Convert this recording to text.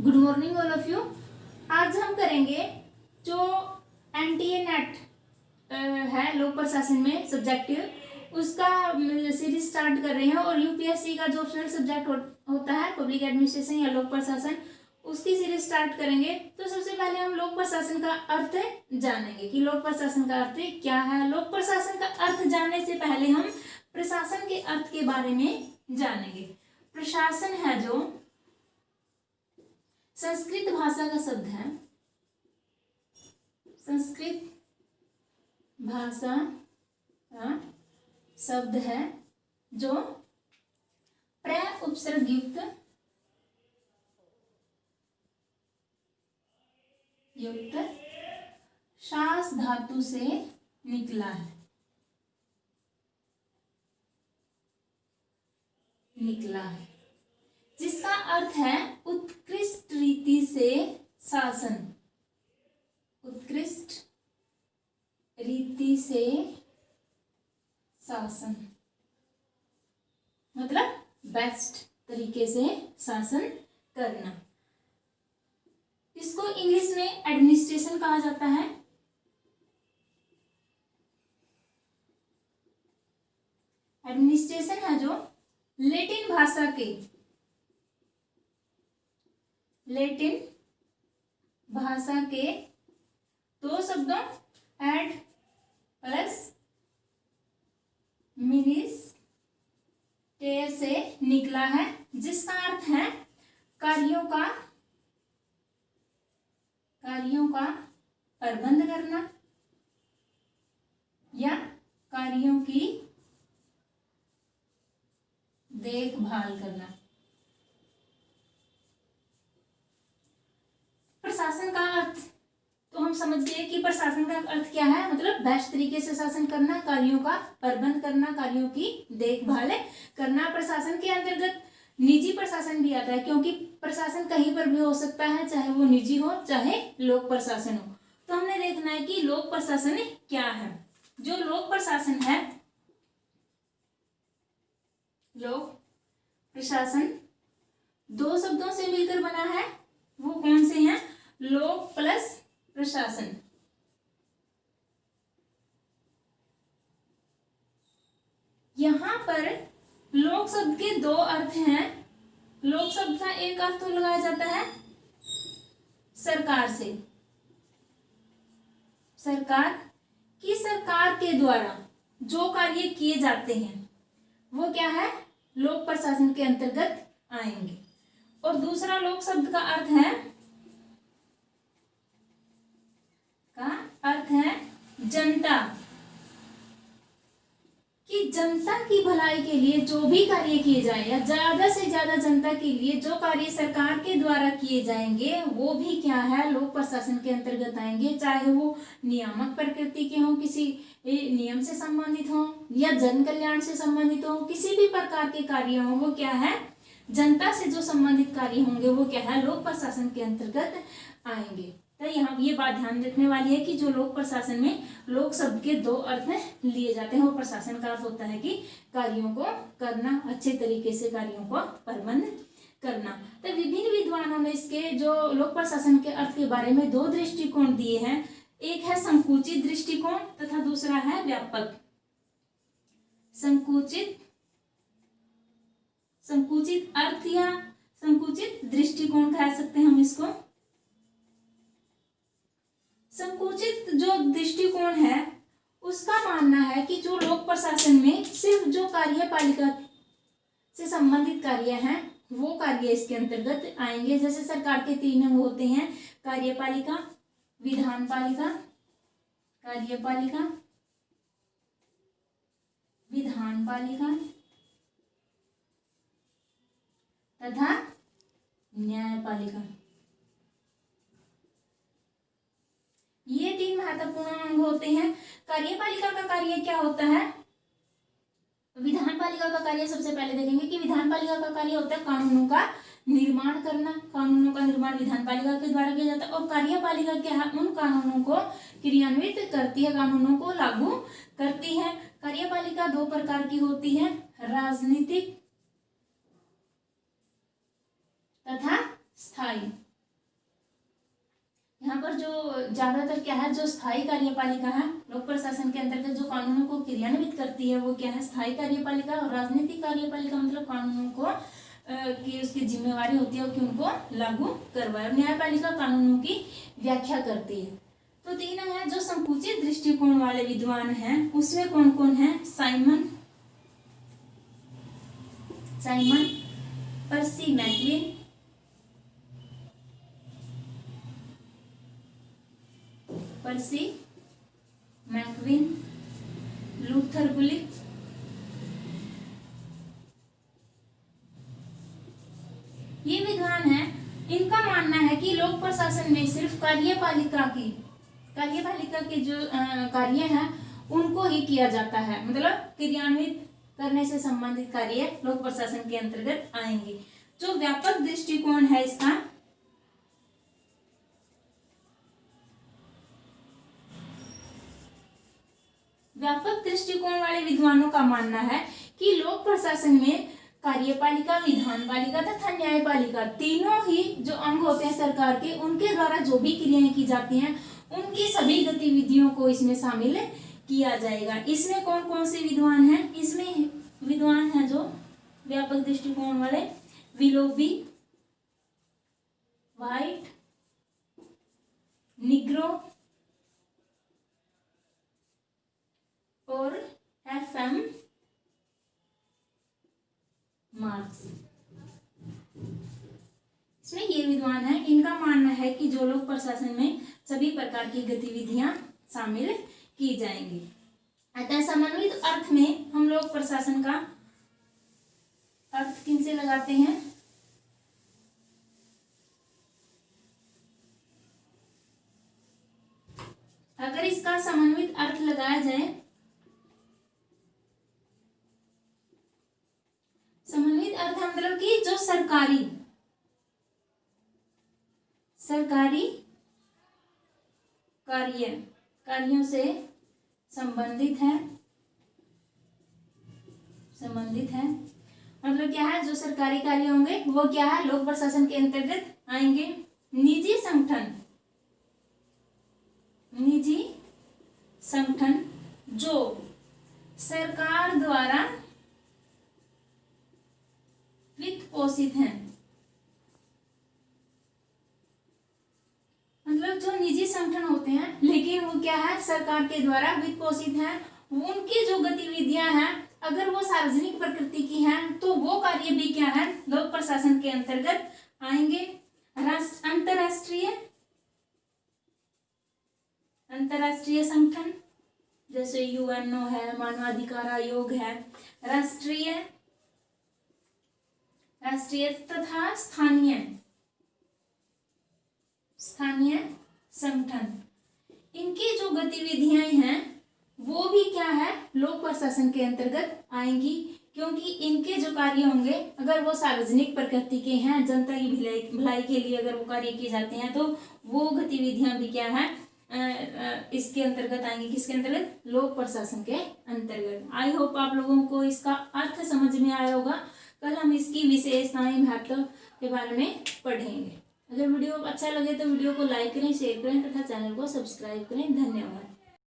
Good morning all of you. आज हम करेंगे जो एनटीए नेट है लोक प्रशासन में सब्जेक्टिव, उसका सीरीज स्टार्ट कर रहे हैं। और यूपीएससी का जो ऑप्शनल सब्जेक्ट होता है पब्लिक एडमिनिस्ट्रेशन या लोक प्रशासन, उसकी सीरीज स्टार्ट करेंगे। तो सबसे पहले हम लोक प्रशासन का अर्थ जानेंगे कि लोक प्रशासन का अर्थ क्या है। लोक प्रशासन का अर्थ जानने से पहले हम प्रशासन के अर्थ के बारे में जानेंगे। प्रशासन है जो संस्कृत भाषा का शब्द है, संस्कृत भाषा का शब्द है जो प्र उपसर्ग युक्त शास धातु से निकला है, जिसका अर्थ है उत्कृष्ट रीति से शासन, उत्कृष्ट रीति से शासन मतलब बेस्ट तरीके से शासन करना। इसको इंग्लिश में एडमिनिस्ट्रेशन कहा जाता है। एडमिनिस्ट्रेशन है जो लैटिन भाषा के दो शब्दों एड प्लस मिनिस्टेर से निकला है, जिसका अर्थ है कार्यों का प्रबंध करना या कार्यों की देखभाल करना। प्रशासन का अर्थ तो हम समझ गए कि प्रशासन का अर्थ क्या है, मतलब बेस्ट तरीके से शासन करना, कार्यों का प्रबंध करना, कार्यों की देखभाल करना। प्रशासन के अंतर्गत निजी प्रशासन भी आता है, क्योंकि प्रशासन कहीं पर भी हो सकता है, चाहे वो निजी हो चाहे लोक प्रशासन हो। तो हमने देखना है कि लोक प्रशासन क्या है। जो लोक प्रशासन है, लोक प्रशासन दो शब्दों से मिलकर बना है। वो कौन से हैं? लोक प्लस प्रशासन। यहां पर लोक शब्द के दो अर्थ हैं। लोक शब्द का एक अर्थ तो लगाया जाता है सरकार से, सरकार के द्वारा जो कार्य किए जाते हैं वो क्या है, लोक प्रशासन के अंतर्गत आएंगे। और दूसरा लोक शब्द का अर्थ है जनता, कि जनता की भलाई के लिए जो भी कार्य किए जाए या ज्यादा से ज्यादा जनता के लिए जो कार्य सरकार के द्वारा किए जाएंगे वो भी क्या है, लोक प्रशासन के अंतर्गत आएंगे। चाहे वो नियामक प्रकृति के हों, किसी नियम से संबंधित हो या जन कल्याण से संबंधित हो, किसी भी प्रकार के कार्य हो, वो क्या है, जनता से जो संबंधित कार्य होंगे वो क्या है, लोक प्रशासन के अंतर्गत आएंगे। तो यहाँ ये बात ध्यान रखने वाली है कि जो लोक प्रशासन में लोक शब्द के दो अर्थ लिए जाते हैं। वो प्रशासन का अर्थ होता है कि कार्यों को करना, अच्छे तरीके से कार्यों को प्रबंध करना। तो विभिन्न विद्वानों ने इसके जो लोक प्रशासन के अर्थ के बारे में दो दृष्टिकोण दिए हैं। एक है संकुचित दृष्टिकोण तथा दूसरा है व्यापक। संकुचित अर्थ या संकुचित दृष्टिकोण कह सकते हैं हम इसको। संकुचित जो दृष्टिकोण है उसका मानना है कि जो लोक प्रशासन में सिर्फ जो कार्यपालिका से संबंधित कार्य हैं वो कार्य इसके अंतर्गत आएंगे। जैसे सरकार के तीन अंग होते हैं, कार्यपालिका, विधानपालिका तथा न्यायपालिका। ये तीन महत्वपूर्ण अंग होते हैं। कार्यपालिका का कार्य क्या होता है? विधानपालिका का कार्य सबसे पहले देखेंगे कि विधानपालिका का कार्य होता है कानूनों का निर्माण करना। कानूनों का निर्माण विधानपालिका के द्वारा किया जाता है। और कार्यपालिका क्या है, उन कानूनों को क्रियान्वित करती है, कानूनों को लागू करती है। कार्यपालिका दो प्रकार की होती है, राजनीतिक तथा स्थायी। यहाँ पर जो ज्यादातर क्या है, जो स्थायी कार्यपालिका है लोक प्रशासन के अंतर्गत जो कानूनों को क्रियान्वित करती है वो क्या है, स्थायी कार्यपालिका। और राजनीतिक कार्यपालिका मतलब कानूनों को की उसकी जिम्मेवारी होती है कि उनको लागू करवाए। और न्यायपालिका कानूनों की व्याख्या करती है। तो तीन है जो संकुचित दृष्टिकोण वाले विद्वान हैं उसमें कौन कौन है, साइमन, पर्सी मैक्विन, लूथर गुलिक, ये विद्वान है। इनका मानना है कि लोक प्रशासन में सिर्फ कार्यपालिका के जो कार्य हैं उनको ही किया जाता है, मतलब क्रियान्वित करने से संबंधित कार्य लोक प्रशासन के अंतर्गत आएंगे। जो व्यापक दृष्टिकोण है इसका, व्यापक दृष्टिकोण वाले विद्वानों का मानना है कि लोक प्रशासन में कार्यपालिका, विधानपालिका तथा न्यायपालिका तीनों ही जो अंग होते हैं सरकार के, उनके द्वारा जो भी क्रियाएं की जाती हैं उनकी सभी गतिविधियों को इसमें शामिल किया जाएगा। इसमें कौन कौन से विद्वान हैं, इसमें विद्वान हैं जो व्यापक दृष्टिकोण वाले, विलोबी, व्हाइट, निग्रो और FM मार्क्स। इसमें ये विद्वान है, इनका मानना है कि जो लोक प्रशासन में सभी प्रकार की गतिविधियां शामिल की जाएंगी। अतः समन्वित अर्थ में हम लोग प्रशासन का अर्थ किन से लगाते हैं, अगर इसका समन्वित अर्थ लगाया जाए, समन्वित अर्थ मतलब कि जो सरकारी कार्यों से संबंधित है मतलब क्या है, जो सरकारी कार्य होंगे वो क्या है, लोक प्रशासन के अंतर्गत आएंगे। निजी संगठन जो सरकार द्वारा वित्त पोषित हैं, मतलब जो निजी संगठन होते हैं लेकिन वो क्या है, सरकार के द्वारा वित्त पोषित हैं, उनकी जो गतिविधियां हैं अगर वो सार्वजनिक प्रकृति की हैं तो वो कार्य भी क्या है, लोक प्रशासन के अंतर्गत आएंगे। अंतरराष्ट्रीय संगठन जैसे UNO है, मानवाधिकार आयोग है, राष्ट्रीय तथा स्थानीय संगठन, इनकी जो गतिविधियां हैं वो भी क्या है, लोक प्रशासन के अंतर्गत आएंगी, क्योंकि इनके जो कार्य होंगे अगर वो सार्वजनिक प्रकृति के हैं, जनता की भलाई के लिए अगर वो कार्य किए जाते हैं तो वो गतिविधियां भी क्या है, इसके अंतर्गत आएंगी। किसके अंतर्गत, लोक प्रशासन के अंतर्गत। आई होप आप लोगों को इसका अर्थ समझ में आया होगा। कल हम इसकी विशेषताएं, महत्व के बारे में पढ़ेंगे। अगर वीडियो अच्छा लगे तो वीडियो को लाइक करें, शेयर करें तथा चैनल को सब्सक्राइब करें। धन्यवाद।